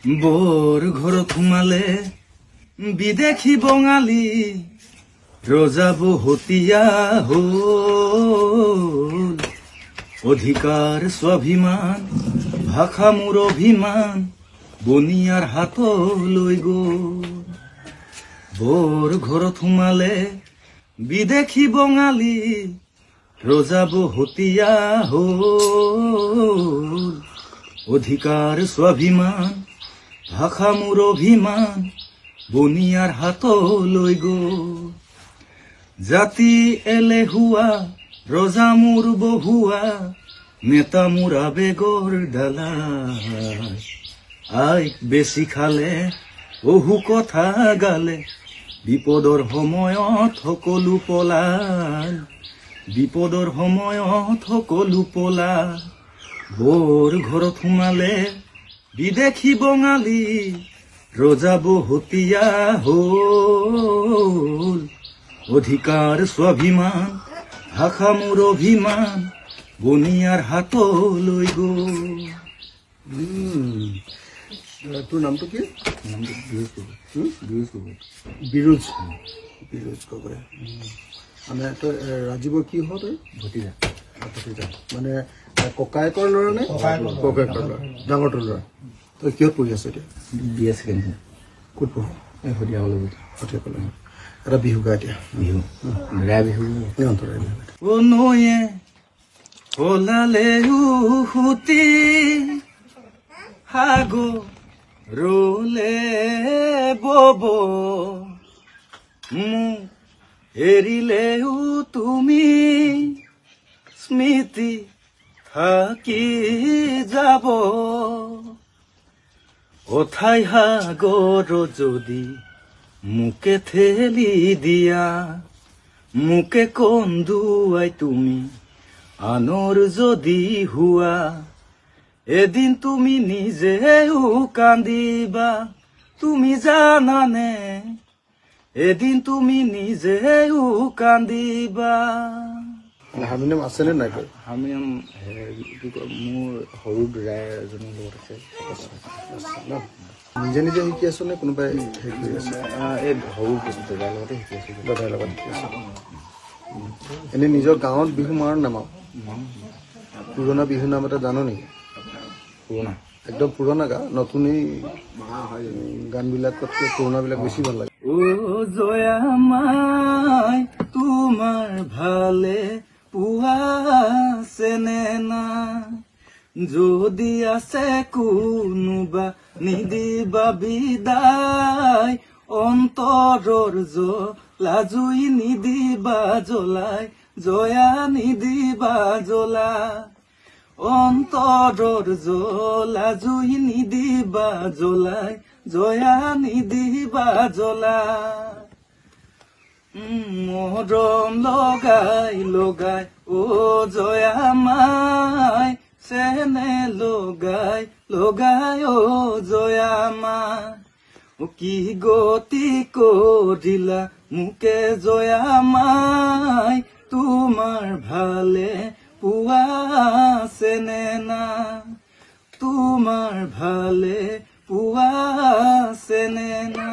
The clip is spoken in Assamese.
বৰ ঘৰত সোমালে বিদেশী বঙালী ৰজা বহতীয়া হ'ল অধিকাৰ স্বাভিমান ভাষা মোৰ অভিমান বনিয়াৰ হাতলৈ গ'ল বৰ ঘৰত সোমালে বিদেশী বঙালী ৰজা বহতীয়া হ'ল অধিকাৰ স্বাভিমান ভাষা মোৰ অভিমান বনিয়াৰ হাতলৈ গ'ল জাতি এলেহুৱা ৰজা মোৰ বহুৱা নেতা মোৰ আবেগৰ ডালাই আই বেছি খালে বহু কথা গালে বিপদৰ সময়ত সকলো পলাল বিপদৰ সময়ত সকলো পলাল বৰ ঘৰত সোমালে বিদেশী বঙালী ৰজা বহতীয়া হ'ল অধিকাৰ স্বাভিমান ভাষা মোৰ অভিমান বনিয়াৰ হাতলৈ গ'ল তোৰ নামটো কি বিৰোজ বিৰোজ গগৈ মানে তই ৰাজীৱৰ কি হয় তই ভতিজা ভতিজা মানে ককায়েকৰ ল'ৰা নে ককায়েকৰ ল'ৰা ডাঙৰটোৰ ল'ৰা তই কিহত পঢ়ি আছ এতিয়া BA ছেকেণ্ড ক'ত পঢ় সদিয়া কলেজত এটা বিহু গা এতিয়া বিহু ৰা বিহু বিহু নয়ে ওলালে উহুতি সাগৰলে বব মোক এৰিলেও তুমি স্মৃতি থাকি যাব অথাই সাগৰ যদি মোকে ঠেলি দিয়া মোকে কন্দুৱাই তুমি আনৰ যদি হোৱা এদিন তুমি নিজেও কান্দিবা তুমি জানানে এদিন তুমি নিজেও কান্দিবা হাৰমনিয়াম আছেনে নাই তোৰ হাৰমনিয়াম মোৰ সৰু দাদা এজনৰ লগত আছে নিজে নিজে শিকি আছো নে কোনোবাই শিকি আছে এই সৰু দাদাৰ লগতে শিকি আছো দাদাৰ লগত শিকি আছো এনেই নিজৰ গাঁৱত বিহু মাৰ নামাও পুৰণা বিহু নাম এটা জানো নেকি পুৰণা একদম পুৰণা গা নতুন এই গানবিলাকতকৈ পুৰণাবিলাক বেছি ভাল লাগে ও জয়া মাই তোমাৰ ভালে পুৱাছেনে না যদি আছে কোনোবা নিদিবা বিদায় অন্তৰৰ লাজুই নিদিবা জ্বলাই জয়া নিদিবা জ্বলাই অন্তৰৰ লাজুই নিদিবা জ্বলাই জয়া নিদিবা জ্বলাই মৰম লগাই লগাই ও জয়া মাই চেনে লগাই লগাই ও জয়া মাই কি গতি কৰিলা মোকে জয়া মাই তোমাৰ ভালে পুৱাছেনে না তোমাৰ ভালে পুৱাছেনে না